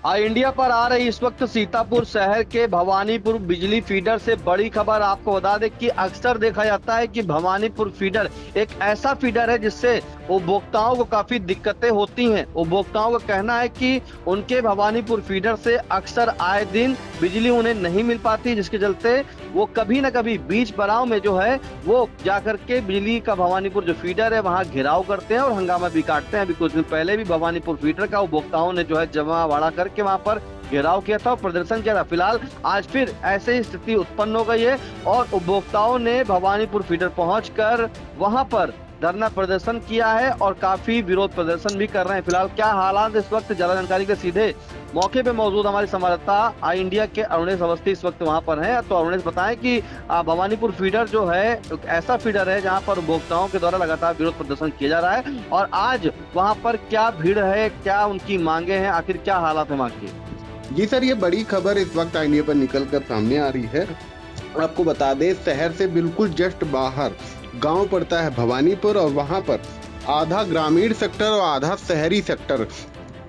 India पर आ रही इस वक्त सीतापुर शहर के भवानीपुर बिजली फीडर से बड़ी खबर। आपको बता दें कि अक्सर देखा जाता है कि भवानीपुर फीडर एक ऐसा फीडर है जिससे उपभोक्ताओं को काफी दिक्कतें होती हैं। उपभोक्ताओं का कहना है कि उनके भवानीपुर फीडर से अक्सर आए दिन बिजली उन्हें नहीं मिल पाती, जिसके चलते वो कभी न कभी बीच बराव में जो है वो जाकर के बिजली का भवानीपुर जो फीडर है वहां घेराव करते हैं और हंगामा भी काटते हैं। अभी कुछ दिन पहले भी भवानीपुर फीडर का उपभोक्ताओं ने जो है जमा वाड़ा करके वहां पर घेराव किया था और प्रदर्शन किया था। फिलहाल आज फिर ऐसे ही स्थिति उत्पन्न हो गई है और उपभोक्ताओं ने भवानीपुर फीडर पहुंचकर वहां पर धरना प्रदर्शन किया है और काफी विरोध प्रदर्शन भी कर रहे हैं। फिलहाल क्या हालात इस वक्त, ज्यादा जानकारी के सीधे मौके पे मौजूद हमारे संवाददाता आई इंडिया के अरुणेश अवस्थी इस वक्त वहां पर हैं। तो अरुणेश बताएं कि भवानीपुर फीडर जो है एक ऐसा फीडर है जहां पर उपभोक्ताओं के द्वारा लगातार विरोध प्रदर्शन किया जा रहा है और आज वहां पर क्या भीड़ है, क्या उनकी मांगे हैं, आखिर क्या हालात है वहां की। जी सर, ये बड़ी खबर इस वक्त आई इंडिया पर निकल कर सामने आ रही है। आपको बता दें, शहर से बिल्कुल जस्ट बाहर गांव पड़ता है भवानीपुर और वहां पर आधा ग्रामीण सेक्टर और आधा शहरी सेक्टर,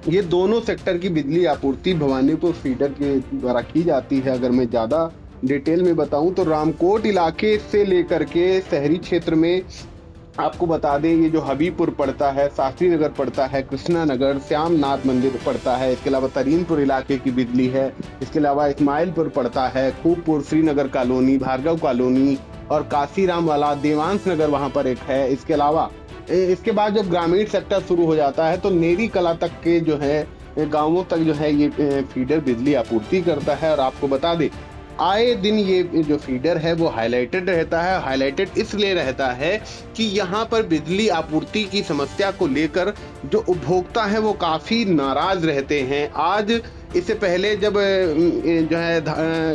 ये दोनों सेक्टर की बिजली आपूर्ति भवानीपुर फीडर के द्वारा की जाती है। अगर मैं ज़्यादा डिटेल में बताऊं तो रामकोट इलाके से लेकर के शहरी क्षेत्र में आपको बता दें, ये जो हबीबपुर पड़ता है, शास्त्री नगर पड़ता है, कृष्णा नगर, श्यामनाथ मंदिर पड़ता है, इसके अलावा तरीनपुर इलाके की बिजली है, इसके अलावा इस्माइलपुर पड़ता है, खूबपुर, श्रीनगर कॉलोनी, भार्गव कॉलोनी और काशीराम वाला देवांश नगर वहाँ पर एक है। इसके अलावा इसके बाद जब ग्रामीण सेक्टर शुरू हो जाता है तो नेरी कला तक के जो है गाँवों तक जो है ये फीडर बिजली आपूर्ति करता है। और आपको बता दें, आए दिन ये जो फीडर है वो हाईलाइटेड रहता है। हाईलाइटेड इसलिए रहता है कि यहाँ पर बिजली आपूर्ति की समस्या को लेकर जो उपभोक्ता है वो काफ़ी नाराज रहते हैं। आज इससे पहले जब जो है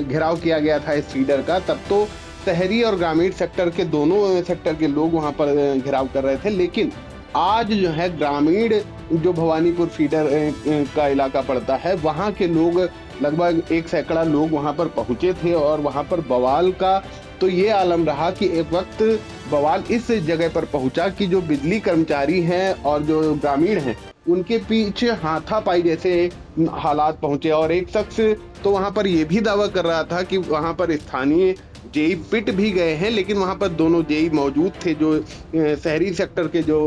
घेराव किया गया था इस फीडर का, तब तो शहरी और ग्रामीण सेक्टर के दोनों सेक्टर के लोग वहाँ पर घेराव कर रहे थे, लेकिन आज जो है ग्रामीण जो भवानीपुर फीडर का इलाका पड़ता है वहाँ के लोग लगभग 1 सैकड़ा लोग वहाँ पर पहुँचे थे और वहाँ पर बवाल का तो ये आलम रहा कि एक वक्त बवाल इस जगह पर पहुँचा कि जो बिजली कर्मचारी हैं और जो ग्रामीण हैं उनके पीछे हाथापाई जैसे हालात पहुँचे। और एक शख्स तो वहाँ पर ये भी दावा कर रहा था कि वहाँ पर स्थानीय जेई पिट भी गए हैं, लेकिन वहाँ पर दोनों जेई मौजूद थे। जो शहरी सेक्टर के जो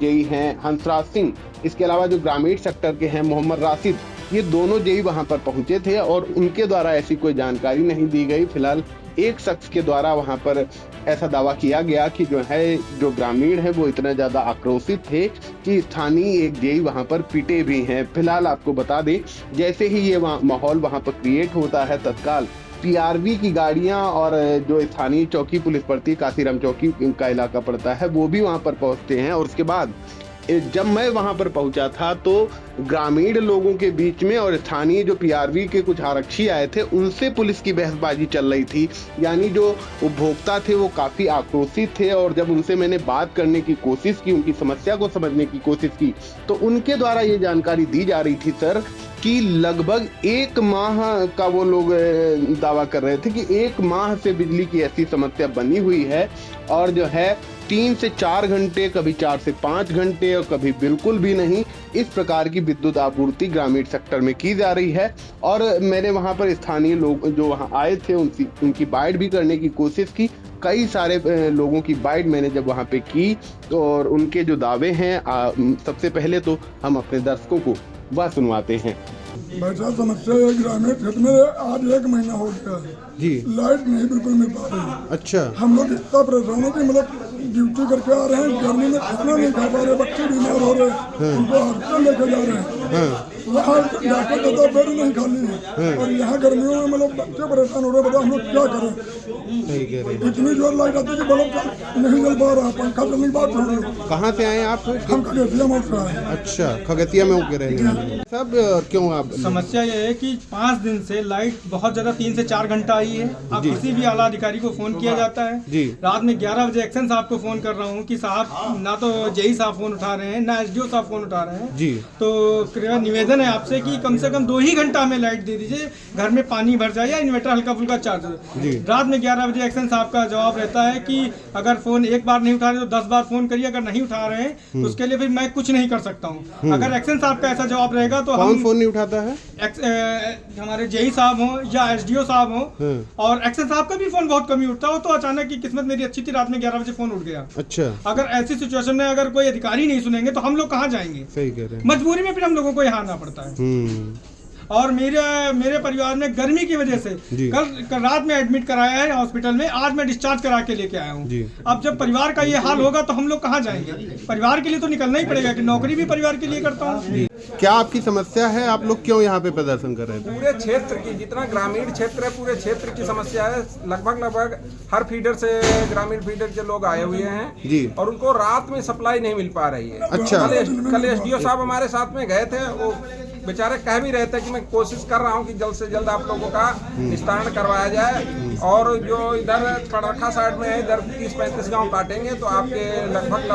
जेई हैं हंसराज सिंह, इसके अलावा जो ग्रामीण सेक्टर के हैं मोहम्मद राशिद, ये दोनों जेई वहाँ पर पहुँचे थे और उनके द्वारा ऐसी कोई जानकारी नहीं दी गई। फिलहाल एक शख्स के द्वारा वहाँ पर ऐसा दावा किया गया कि जो ग्रामीण है वो इतना ज़्यादा आक्रोशित थे कि स्थानीय एक जेई वहाँ पर पीटे भी हैं। फिलहाल आपको बता दें, जैसे ही ये माहौल वहाँ पर क्रिएट होता है, तत्काल पीआरवी की गाड़ियां और जो स्थानीय चौकी पुलिस पड़ती है, काशीराम चौकी का इलाका पड़ता है, वो भी वहां पर पहुंचते हैं। और उसके बाद जब मैं वहां पर पहुंचा था तो ग्रामीण लोगों के बीच में और स्थानीय जो पीआरवी के कुछ आरक्षी आए थे उनसे पुलिस की बहसबाजी चल रही थी। यानी जो उपभोक्ता थे वो काफ़ी आक्रोशित थे और जब उनसे मैंने बात करने की कोशिश की, उनकी समस्या को समझने की कोशिश की, तो उनके द्वारा ये जानकारी दी जा रही थी सर कि लगभग 1 माह का वो लोग दावा कर रहे थे कि 1 माह से बिजली की ऐसी समस्या बनी हुई है और जो है 3 से 4 घंटे, कभी 4 से 5 घंटे और कभी बिल्कुल भी नहीं, इस प्रकार की विद्युत आपूर्ति ग्रामीण सेक्टर में की जा रही है। और मैंने वहां पर स्थानीय लोग जो वहां आए थे उनकी बाइट भी करने की कोशिश की। कई सारे लोगों की बाइट मैंने जब वहां पे की और उनके जो दावे हैं, सबसे पहले तो हम अपने दर्शकों को वह सुनवाते हैं। वैसा समस्या है ग्रामीण क्षेत्र में आज 1 महीना हो गया जी, लाइट नहीं बिल्कुल मिल पा रही। अच्छा, हम लोग इतना परेशान है कि मतलब ड्यूटी करके आ रहे हैं, गर्मी में खाना नहीं खा पा रहे, बच्चे बीमार हो रहे हैं, उनको हॉस्पिटल लेके जा रहे हैं, वहाँ जाकर तो बेड नहीं खाली है और यहाँ गर्मियों में मतलब बच्चे परेशान हो रहे हैं। बताओ हम लोग क्या करें। इतनी जोर लाइट आती है कि बल्ब नहीं जल पा रहा, पंखा चलने की बात हो रही। कहाँ से आए आप? हम खगड़िया में से आए। अच्छा, खगड़िया में होके रहने सब क्यों? आप समस्या ये है कि 5 दिन से लाइट बहुत ज्यादा 3 से 4 घंटा आई है। अब किसी भी आला अधिकारी को फोन किया जाता है जी, रात में 11 बजे एक्शन साहब को फोन कर रहा हूँ कि साहब ना तो जेई साहब फोन उठा रहे हैं, ना एसडीओ साहब फोन उठा रहे हैं। जी, तो कृपया निवेदन निवेदन है आपसे कि कम से कम 2 ही घंटा हमें लाइट दे दीजिए, घर में पानी भर जाए या इन्वर्टर हल्का फुल्का चार्ज हो। रात में 11 बजे एक्शन साहब का जवाब रहता है कि अगर फ़ोन एक बार नहीं उठा रहे तो 10 बार फ़ोन करिए, अगर नहीं उठा रहे हैं तो उसके लिए फिर मैं कुछ नहीं कर सकता हूँ। अगर एक्शन साहब का ऐसा जवाब रहेगा तो कौन फोन नहीं उठाता है? हमारे जेई साहब हों या एसडीओ साहब हों, और एक्शन साहब का भी फ़ोन बहुत कम ही उठता हो। तो अचानक की किस्मत मेरी अच्छी थी, रात में 11 बजे फ़ोन उठ गया। अच्छा, अगर ऐसी सिचुएशन में अगर कोई अधिकारी नहीं सुनेंगे तो हम लोग कहाँ जाएंगे? सही कह रहे हैं। मजबूरी में फिर हम लोगों को यहाँ आना पड़ता है। और मेरे परिवार में गर्मी की वजह से कल रात में एडमिट कराया है हॉस्पिटल में, आज मैं डिस्चार्ज करा के लेके आया हूँ। अब जब परिवार का ये हाल होगा तो हम लोग कहाँ जाएंगे? परिवार के लिए तो निकलना ही पड़ेगा, कि नौकरी भी परिवार के लिए करता हूँ। क्या आपकी समस्या है? आप लोग क्यों यहाँ पे प्रदर्शन कर रहे थे? पूरे क्षेत्र की, जितना ग्रामीण क्षेत्र है, पूरे क्षेत्र की समस्या है। लगभग हर फीडर से ग्रामीण फीडर के लोग आए हुए हैं जी, और उनको रात में सप्लाई नहीं मिल पा रही है। अच्छा। कल एसडीओ साहब हमारे साथ में गए थे, वो बेचारे कह भी रहे थे कि मैं कोशिश कर रहा हूं कि जल्द से जल्द आप लोगों का निस्तारण करवाया जाए, और जो इधर पड़रखा साइड में है, इधर 30-35 गांव काटेंगे तो आपके लगभग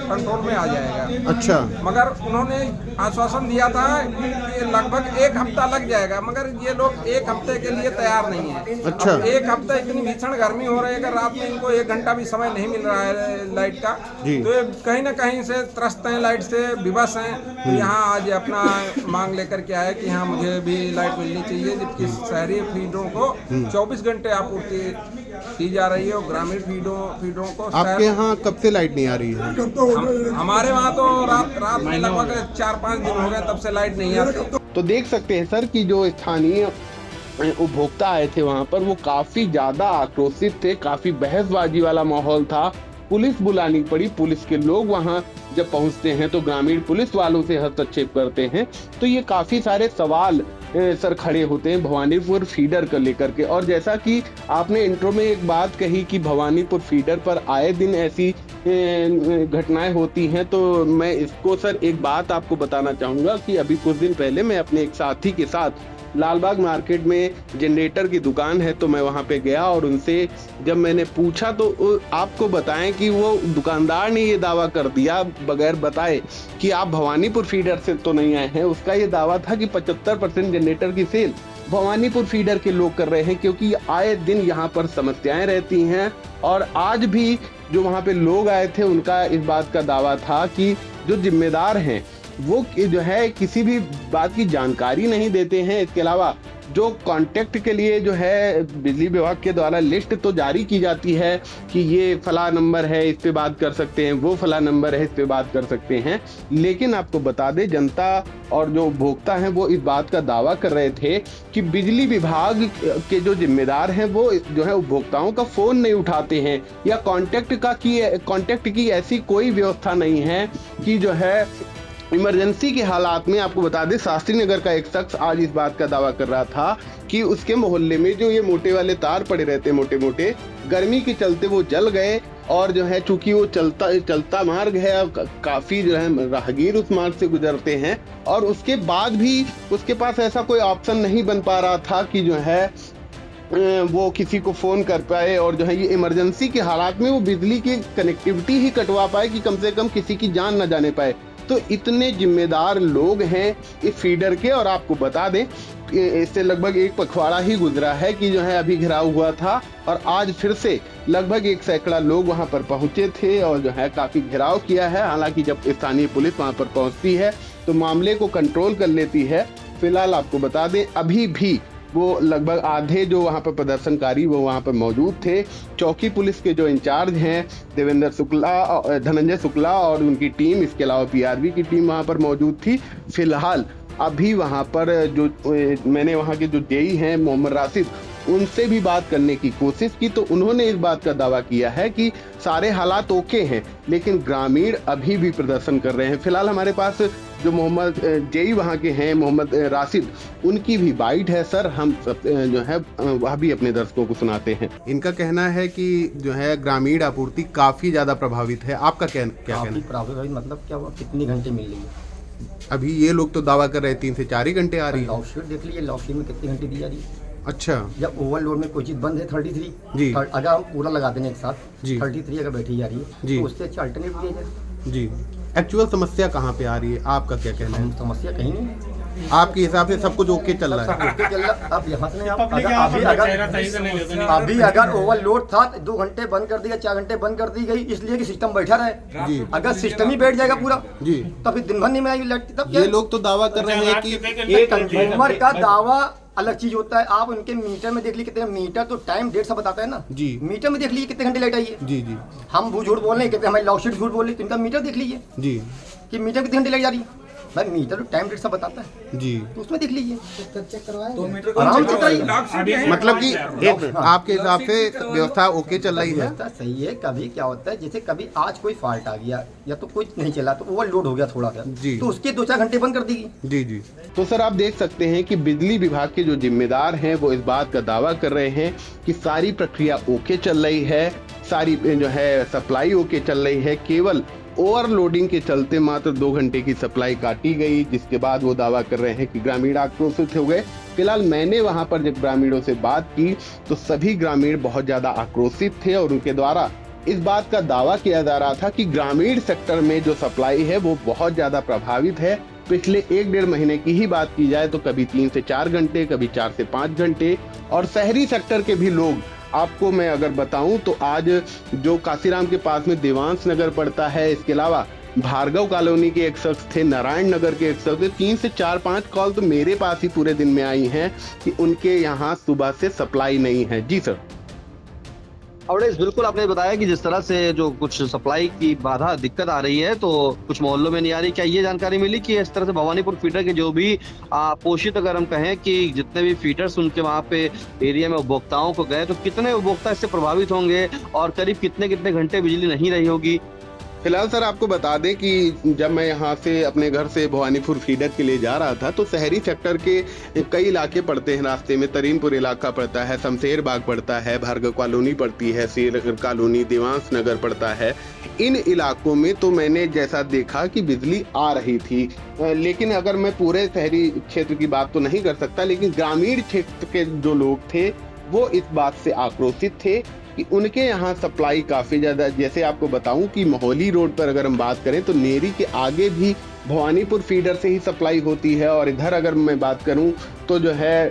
कंट्रोल में आ जाएगा। अच्छा, मगर उन्होंने आश्वासन दिया था कि लगभग 1 हफ्ता लग जाएगा, मगर ये लोग 1 हफ्ते के लिए तैयार नहीं है। अच्छा। 1 हफ्ता इतनी भीषण गर्मी हो रही है, अगर रात में इनको 1 घंटा भी समय नहीं मिल रहा है लाइट का, तो ये कहीं ना कहीं से त्रस्त हैं, लाइट से विवश हैं। तो यहाँ आज अपना मांग लेकर के आए कि हाँ मुझे भी लाइट मिलनी चाहिए, जबकि शहरी फीडरों को 24 घंटे आपूर्ति की जा रही है और ग्रामीण फीडरों को। आपके यहाँ कब से लाइट नहीं आ रही है? हमारे वहाँ तो रात में लगभग 4-5 दिन हो गए, तब से लाइट नहीं आती। तो देख सकते हैं सर कि जो स्थानीय उपभोक्ता आए थे वहाँ पर, वो काफी ज्यादा आक्रोशित थे, काफी बहसबाजी वाला माहौल था। पुलिस बुलानी पड़ी। पुलिस के लोग वहाँ जब पहुँचते हैं तो ग्रामीण पुलिस वालों से हस्तक्षेप करते हैं। तो ये काफी सारे सवाल सर खड़े होते हैं भवानीपुर फीडर को लेकर के। और जैसा कि आपने इंट्रो में एक बात कही कि भवानीपुर फीडर पर आए दिन ऐसी घटनाएं होती हैं, तो मैं इसको सर एक बात आपको बताना चाहूँगा कि अभी कुछ दिन पहले मैं अपने एक साथी के साथ लालबाग मार्केट में जनरेटर की दुकान है, तो मैं वहाँ पे गया और उनसे जब मैंने पूछा तो आपको बताएं कि वो दुकानदार ने ये दावा कर दिया बगैर बताए कि आप भवानीपुर फीडर से तो नहीं आए हैं। उसका ये दावा था कि 75% जनरेटर की सेल भवानीपुर फीडर के लोग कर रहे हैं, क्योंकि आए दिन यहाँ पर समस्याएं रहती हैं। और आज भी जो वहाँ पे लोग आए थे उनका इस बात का दावा था कि जो जिम्मेदार हैं वो जो है किसी भी बात की जानकारी नहीं देते हैं। इसके अलावा जो कांटेक्ट के लिए जो है बिजली विभाग के द्वारा लिस्ट तो जारी की जाती है कि ये फला नंबर है, इस पे बात कर सकते हैं, वो फला नंबर है, इस पे बात कर सकते हैं। लेकिन आपको बता दें, जनता और जो उपभोक्ता हैं वो इस बात का दावा कर रहे थे कि बिजली विभाग के जो जिम्मेदार हैं वो जो है उपभोक्ताओं का फोन नहीं उठाते हैं, या कांटेक्ट की ऐसी कोई व्यवस्था नहीं है कि जो है इमरजेंसी के हालात में। आपको बता दें, शास्त्री नगर का एक शख्स आज इस बात का दावा कर रहा था कि उसके मोहल्ले में जो ये मोटे वाले तार पड़े रहते हैं, मोटे मोटे, गर्मी के चलते वो जल गए। और जो है चूंकि वो चलता मार्ग है, काफी जो है राहगीर उस मार्ग से गुजरते हैं, और उसके बाद भी उसके पास ऐसा कोई ऑप्शन नहीं बन पा रहा था कि जो है वो किसी को फोन कर पाए, और जो है ये इमरजेंसी के हालात में वो बिजली की कनेक्टिविटी ही कटवा पाए कि कम से कम किसी की जान न जाने पाए। तो इतने जिम्मेदार लोग हैं इस फीडर के। और आपको बता दें, इससे लगभग 1 पखवाड़ा ही गुजरा है कि जो है अभी घिराव हुआ था, और आज फिर से लगभग 1 सैकड़ा लोग वहां पर पहुंचे थे और जो है काफी घिराव किया है। हालांकि जब स्थानीय पुलिस वहां पर पहुंचती है तो मामले को कंट्रोल कर लेती है। फिलहाल आपको बता दें, अभी भी वो लगभग आधे जो वहाँ पर प्रदर्शनकारी वो वहाँ पर मौजूद थे। चौकी पुलिस के जो इंचार्ज हैं धनंजय शुक्ला और उनकी टीम, इसके अलावा पीआरबी की टीम वहाँ पर मौजूद थी। फिलहाल अभी वहाँ पर जो मैंने वहाँ के जो जेई हैं मोहम्मद राशिद, उनसे भी बात करने की कोशिश की, तो उन्होंने इस बात का दावा किया है कि सारे हालात ओके हैं, लेकिन ग्रामीण अभी भी प्रदर्शन कर रहे हैं। फिलहाल हमारे पास जो मोहम्मद जेई वहाँ के हैं मोहम्मद राशिद, उनकी भी बाइट है सर, हम सब जो है वह भी अपने दर्शकों को सुनाते हैं। इनका कहना है कि जो है ग्रामीण आपूर्ति काफी ज्यादा प्रभावित है। आपका क्या कहना है? प्रभावित मतलब क्या हुआ, कितनी घंटे मिल रही है? अभी ये लोग तो दावा कर रहे हैं 3 से 4 ही घंटे आ रही है। लॉकशीट देख लीजिए, लॉकशीट में कितनी घंटे दी जा रही है। अच्छा, जब ओवरलोड में कोई चीज बंद है 33 जी, अगर हम पूरा लगा दें एक साथ जी, 33 अगर बैठी जा रही है जी, तो उससे अच्छा अल्टरनेट दिया जाए। जी, एक्चुअल समस्या कहाँ पे आ रही है? आपका क्या कहना है? समस्या कहीं नहीं, आपके हिसाब से सब कुछ ओके चल रहा है? ओके चल रहा। अब यहाँ से नहीं आप पब्लिक अगर यहाँ अभी पर अगर अभी अगर ओवरलोड था 2 घंटे बंद कर दिया, 4 घंटे बंद कर दी गई, इसलिए कि सिस्टम बैठा रहे। जी अगर सिस्टम ही बैठ जाएगा पूरा जी। तो फिर दिन भर नहीं में आई लाइट, तब क्या? ये लोग तो दावा कर रहे हैं कि ये कंज्यूमर का दावा अलग चीज होता है। आप उनके मीटर में देख लीजिए कितने, मीटर तो टाइम डेट सब बताता है ना जी। मीटर में देख लीजिए कितने घंटे लाइट आई है। जी जी हम वो झूठ बोल रहे हैं, कहते हैं हमारी लॉकशीट झूठ बोल रही है, तो इनका मीटर देख लीजिए जी कि मीटर कितने घंटे लाइट जा रही है। भाई मीटर तो टाइम डेट सब बताता है, जी। तो उसमें देख लीजिए तो मीटर आराम से कराइए। मतलब कि एक आपके हिसाब से व्यवस्था ओके चल रही है? व्यवस्था सही है। कभी क्या होता है, जैसे कभी आज कोई फॉल्ट आ गया या तो कुछ नहीं चला तो ओवरलोड हो गया थोड़ा सा, जी। तो उसके 2-4 घंटे बंद कर देगी। जी जी। तो सर आप देख सकते हैं कि बिजली विभाग के जो जिम्मेदार हैं वो इस बात का दावा कर रहे हैं कि सारी प्रक्रिया ओके चल रही है, सारी जो है सप्लाई ओके चल रही है। केवल ओवरलोडिंग के चलते मात्र 2 घंटे की सप्लाई काटी गई, जिसके बाद वो दावा कर रहे हैं कि ग्रामीण आक्रोशित हो गए। फिलहाल मैंने वहां पर जब ग्रामीणों से बात की तो सभी ग्रामीण बहुत ज्यादा आक्रोशित थे और उनके द्वारा इस बात का दावा किया जा रहा था कि ग्रामीण सेक्टर में जो सप्लाई है वो बहुत ज्यादा प्रभावित है। पिछले 1-1.5 महीने की ही बात की जाए तो कभी 3 से 4 घंटे, कभी 4 से 5 घंटे। और शहरी सेक्टर के भी लोग, आपको मैं अगर बताऊं तो आज जो काशीराम के पास में देवांश नगर पड़ता है, इसके अलावा भार्गव कॉलोनी के एक शख्स थे, नारायण नगर के एक शख्स थे, 3 से 4-5 कॉल तो मेरे पास ही पूरे दिन में आई हैं कि उनके यहाँ सुबह से सप्लाई नहीं है। जी सर। अवधेश, बिल्कुल आपने बताया कि जिस तरह से जो कुछ सप्लाई की बाधा दिक्कत आ रही है तो कुछ मोहल्लों में नहीं आ रही। क्या ये जानकारी मिली कि इस तरह से भवानीपुर फीडर के जो भी पोषित, अगर हम कहें कि जितने भी फीडर्स उनके वहाँ पे एरिया में उपभोक्ताओं को गए, तो कितने उपभोक्ता इससे प्रभावित होंगे और करीब कितने कितने घंटे बिजली नहीं रही होगी? फिलहाल सर आपको बता दें कि जब मैं यहाँ से अपने घर से भवानीपुर फीडर के लिए जा रहा था तो शहरी सेक्टर के कई इलाके पड़ते हैं रास्ते में। तरीनपुर इलाका पड़ता है, शमशेर बाग पड़ता है, भार्गव कॉलोनी पड़ती है, शेर कॉलोनी, देवांश नगर पड़ता है। इन इलाकों में तो मैंने जैसा देखा कि बिजली आ रही थी, लेकिन अगर मैं पूरे शहरी क्षेत्र की बात तो नहीं कर सकता, लेकिन ग्रामीण क्षेत्र के जो लोग थे वो इस बात से आक्रोशित थे कि उनके यहाँ सप्लाई काफी ज्यादा, जैसे आपको बताऊं कि मोहली रोड पर अगर हम बात करें तो नेरी के आगे भी भवानीपुर फीडर से ही सप्लाई होती है, और इधर अगर मैं बात करूं तो जो है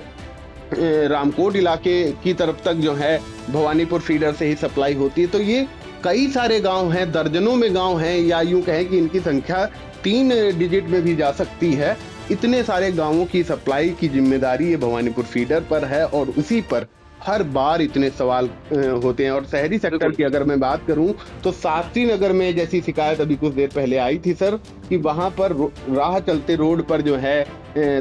रामकोट इलाके की तरफ तक जो है भवानीपुर फीडर से ही सप्लाई होती है। तो ये कई सारे गांव हैं, दर्जनों में गांव हैं, या यूं कहें कि इनकी संख्या 3 डिजिट में भी जा सकती है। इतने सारे गांवों की सप्लाई की जिम्मेदारी ये भवानीपुर फीडर पर है और उसी पर हर बार इतने सवाल होते हैं। और शहरी सेक्टर की अगर मैं बात करूं तो शास्त्री नगर में जैसी शिकायत अभी कुछ देर पहले आई थी सर कि वहां पर राह चलते रोड पर जो है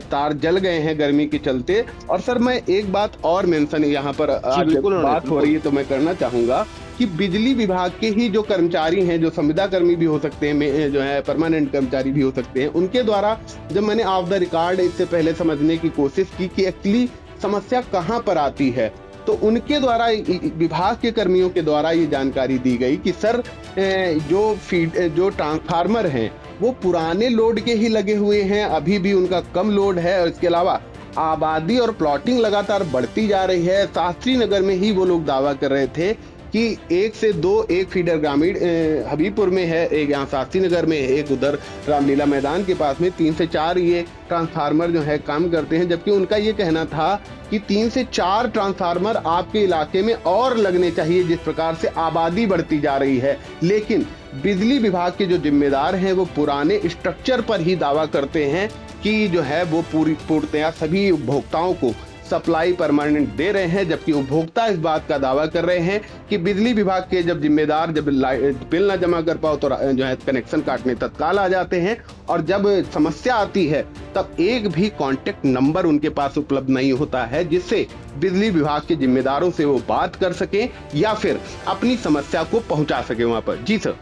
तार जल गए हैं गर्मी के चलते। और सर मैं एक बात और मेंशन यहाँ पर आज बात हो रही है तो मैं करना चाहूंगा कि बिजली विभाग के ही जो कर्मचारी हैं, जो संविदा कर्मी भी हो सकते हैं, जो है परमानेंट कर्मचारी भी हो सकते हैं, उनके द्वारा जब मैंने ऑफ द रिकॉर्ड इससे पहले समझने की कोशिश की कि एक्चुअली समस्या कहाँ पर आती है, तो उनके द्वारा, विभाग के कर्मियों के द्वारा ये जानकारी दी गई कि सर जो ट्रांसफार्मर हैं वो पुराने लोड के ही लगे हुए हैं, अभी भी उनका कम लोड है। और इसके अलावा आबादी और प्लॉटिंग लगातार बढ़ती जा रही है। शास्त्री नगर में ही वो लोग दावा कर रहे थे कि 1 से 2 एक फीडर ग्रामीण हबीबपुर में है, एक यहाँ शास्त्री नगर में है, एक उधर रामलीला मैदान के पास में, 3 से 4 ये ट्रांसफार्मर जो है काम करते हैं। जबकि उनका ये कहना था कि 3 से 4 ट्रांसफार्मर आपके इलाके में और लगने चाहिए जिस प्रकार से आबादी बढ़ती जा रही है। लेकिन बिजली विभाग के जो जिम्मेदार हैं वो पुराने स्ट्रक्चर पर ही दावा करते हैं कि जो है वो पूर्णतया सभी उपभोक्ताओं को सप्लाई परमानेंट दे रहे हैं, जबकि उपभोक्ता इस बात का दावा कर रहे हैं कि बिजली विभाग के जब जिम्मेदार जब बिल ना जमा कर पाओ तो जो है कनेक्शन काटने तत्काल आ जाते हैं, और जब समस्या आती है तब एक भी कांटेक्ट नंबर उनके पास उपलब्ध नहीं होता है जिससे बिजली विभाग के जिम्मेदारों से वो बात कर सके या फिर अपनी समस्या को पहुंचा सके वहां पर। जी सर।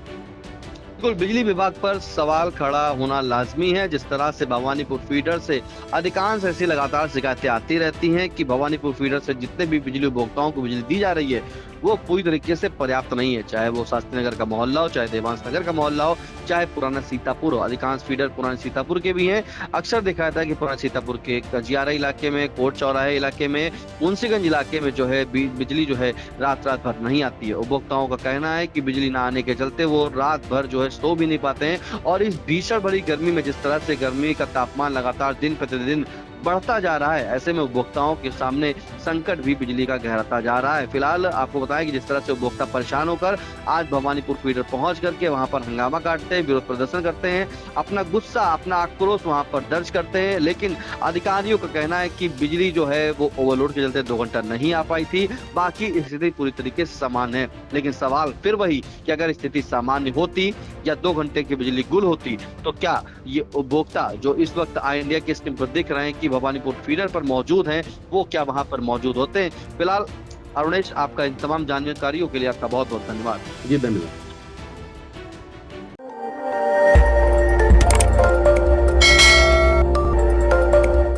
बिल्कुल, बिजली विभाग पर सवाल खड़ा होना लाजमी है। जिस तरह से भवानीपुर फीडर से अधिकांश ऐसी लगातार शिकायतें आती रहती हैं कि भवानीपुर फीडर से जितने भी बिजली उपभोक्ताओं को बिजली दी जा रही है वो पूरी तरीके से पर्याप्त नहीं है। चाहे वो शास्त्री नगर का मोहल्ला हो, चाहे देवांश नगर का मोहल्ला हो, चाहे पुराना सीतापुर हो। अधिकांश फीडर पुराने सीतापुर के भी हैं। अक्सर देखा जाता है कि पुराने सीतापुर के कजियारा इलाके में, कोट चौराहे इलाके में, मुंशीगंज इलाके में जो है बिजली जो है रात भर नहीं आती है। उपभोक्ताओं का कहना है कि बिजली न आने के चलते वो रात भर जो है सो भी नहीं पाते हैं और इस भीषण भरी गर्मी में जिस तरह से गर्मी का तापमान लगातार दिन प्रतिदिन बढ़ता जा रहा है, ऐसे में उपभोक्ताओं के सामने संकट भी बिजली का गहराता जा रहा है। फिलहाल आपको बताएं कि जिस तरह से उपभोक्ता परेशान होकर आज भवानीपुर फीडर पहुंच करके वहां पर हंगामा काटते हैं, विरोध प्रदर्शन करते हैं, अपना गुस्सा, अपना आक्रोश वहां पर दर्ज करते हैं। लेकिन अधिकारियों का कहना है कि बिजली जो है वो ओवरलोड के चलते 2 घंटा नहीं आ पाई थी, बाकी स्थिति पूरी तरीके से सामान्य है। लेकिन सवाल फिर वही कि अगर स्थिति सामान्य होती या 2 घंटे की बिजली गुल होती तो क्या ये उपभोक्ता जो इस वक्त आई इंडिया की स्कीम पर देख रहे हैं कि भवानीपुर फीडर पर मौजूद हैं, वो क्या वहां पर मौजूद होते हैं? फिलहाल अरुणेश, आपका इन तमाम जानकारियों के लिए आपका बहुत बहुत धन्यवाद। जी धन्यवाद।